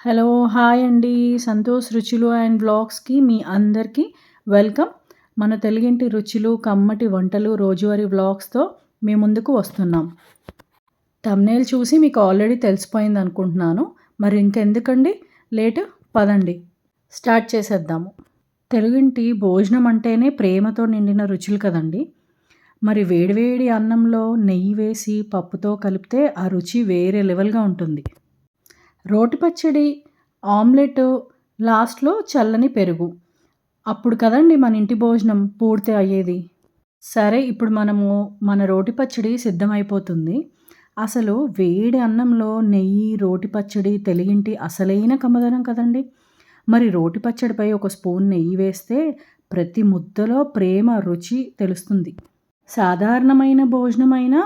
Hello! Hi అండి. సంతోష్ రుచులు and వ్లాగ్స్‌కి మీ అందరికీ వెల్కమ్. మన తెలుగింటి రుచులు, కమ్మటి వంటలు, రోజువారీ వ్లాగ్స్‌తో మీ ముందుకు వస్తున్నాం. థంబ్‌నెయిల్ చూసి మీకు ఆల్రెడీ తెలిసిపోయిందనుకుంటున్నాను. మరి ఇంకెందుకండి లేటు, పదండి స్టార్ట్ చేసేద్దాము. తెలుగింటి భోజనం అంటేనే ప్రేమతో నిండిన రుచులు కదండీ! మరి వేడి వేడి అన్నంలో నెయ్యి వేసి పప్పుతో కలిపితే ఆ రుచి వేరే లెవెల్‌గా ఉంటుంది. రోటి పచ్చడి, ఆమ్లెటు, లాస్ట్‌లో చల్లని పెరుగు. అప్పుడు కదండీ మన ఇంటి భోజనం పూర్తి అయ్యేది. సరే ఇప్పుడు మన రోటి పచ్చడి సిద్ధమైపోతుంది. అసలు వేడి అన్నంలో నెయ్యి, రోటి పచ్చడి తెలుగింటి అసలైన కమ్మదనం కదండీ! మరి రోటి పచ్చడిపై ఒక స్పూన్ నెయ్యి వేస్తే ప్రతి ముద్దలో ప్రేమ, రుచి తెలుస్తుంది. సాధారణమైన భోజనమైనా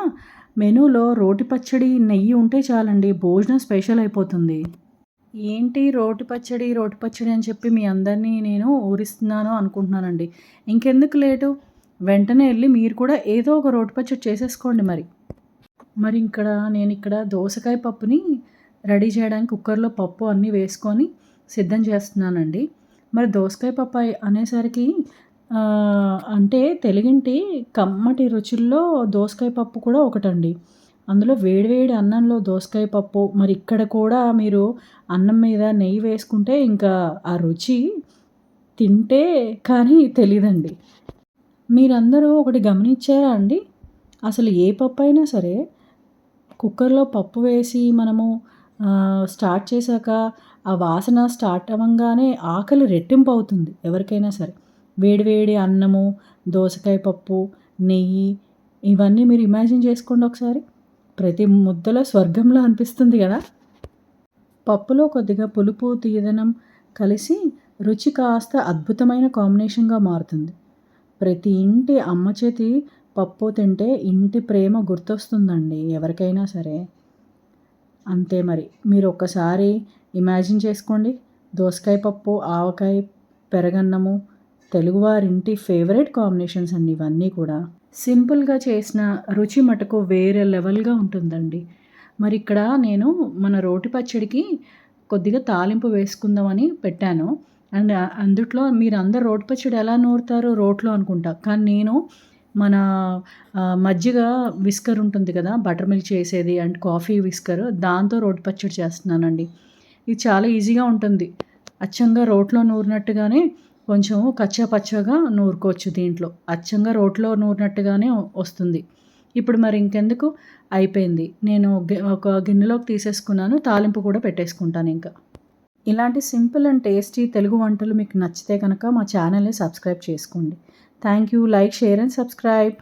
మెనూలో రోటి పచ్చడి, నెయ్యి ఉంటే చాలండి భోజనం స్పెషల్ అయిపోతుంది. ఏంటి రోటి పచ్చడి, రోటి పచ్చడి అని చెప్పి మీ అందరినీ నేను ఊరిస్తున్నాను అనుకుంటున్నానండి. ఇంకెందుకు లేటు వెంటనే ఎళ్లి మీరు కూడా ఏదో ఒక రోటి పచ్చడి చేసేసుకోండి మరి. మరి నేనిక్కడ దోసకాయ పప్పుని రెడీ చేయడానికి కుక్కర్‌లో పప్పు అన్నీ వేసుకొని సిద్ధం చేస్తున్నానండి. మరి దోసకాయ పప్పు అనేసరికి అంటే తెలుగింటి కమ్మటి రుచుల్లో దోసకాయ పప్పు కూడా ఒకటండి. అందులో వేడి వేడి అన్నంలో దోసకాయ పప్పు మరి ఇక్కడ కూడా మీరు అన్నం మీద నెయ్యి వేసుకుంటే ఇంకా ఆ రుచి తింటే కానీ తెలీదండి. మీరందరూ ఒకటి గమనించారా అండి? అసలు ఏ పప్పయినా సరే కుక్కర్‌లో పప్పు వేసి మనము స్టార్ట్ చేశాక ఆ వాసన స్టార్ట్ అవ్వంగానే ఆకలి రెట్టింపు అవుతుంది ఎవరికైనా సరే. వేడి వేడి అన్నము, దోసకాయ పప్పు, నెయ్యి ఇవన్నీ మీరు ఇమాజిన్ చేసుకోండి ఒకసారి. ప్రతి ముద్దలో స్వర్గంలా అనిపిస్తుంది గదా! పప్పులో కొద్దిగా పులుపు, తీయదనం కలిసి రుచి కాస్త అద్భుతమైన కాంబినేషన్‌గా మారుతుంది. ప్రతి ఇంటి అమ్మ చేతి పప్పు తింటే ఇంటి ప్రేమ గుర్తొస్తుందండి ఎవరికైనా సరే. అంతే మరి. మీరొక్కసారి ఇమాజిన్ చేసుకోండి. దోసకాయ పప్పు, ఆవకాయ, పెరగన్నము తెలుగువారింటి ఫేవరెట్ కాంబినేషన్స్ అండి ఇవన్నీ కూడా. సింపుల్‌గా చేసిన రుచి మటుకు వేరే లెవెల్‌గా ఉంటుందండి. మరిక్కడ నేను మన రోటి పచ్చడికి కొద్దిగా తాలింపు వేసుకుందామని పెట్టాను. అండ్ అందుట్లో మీరందరూ రోటి పచ్చడి ఎలా నూరుతారు? రోట్లో అనుకుంటా. కానీ నేను మన మజ్జిగ విస్కర్ ఉంటుంది కదా! బటర్ మిల్క్ చేసేది అండ్ కాఫీ విస్కర్ దాంతో రోటి పచ్చడి చేస్తున్నానండి. ఇది చాలా ఈజీగా ఉంటుంది. అచ్చంగా రోట్లో నూరినట్టుగానే కొంచెం కచ్చా పచ్చాగా నూరుకోవచ్చు దీంట్లో. అచ్చంగా రోట్లో నూరినట్టుగానే వస్తుంది. ఇప్పుడు మరి ఇంకెందుకు అయిపోయింది. నేను ఒక గిన్నెలోకి తీసేసుకున్నాను. తాలింపు కూడా పెట్టేసుకుంటానింక. ఇలాంటి సింపుల్ అండ్ టేస్టీ తెలుగు వంటలు మీకు నచ్చితే గనక మా ఛానల్‌ని సబ్స్క్రైబ్ చేసుకోండి. Thank you. Like, share and subscribe.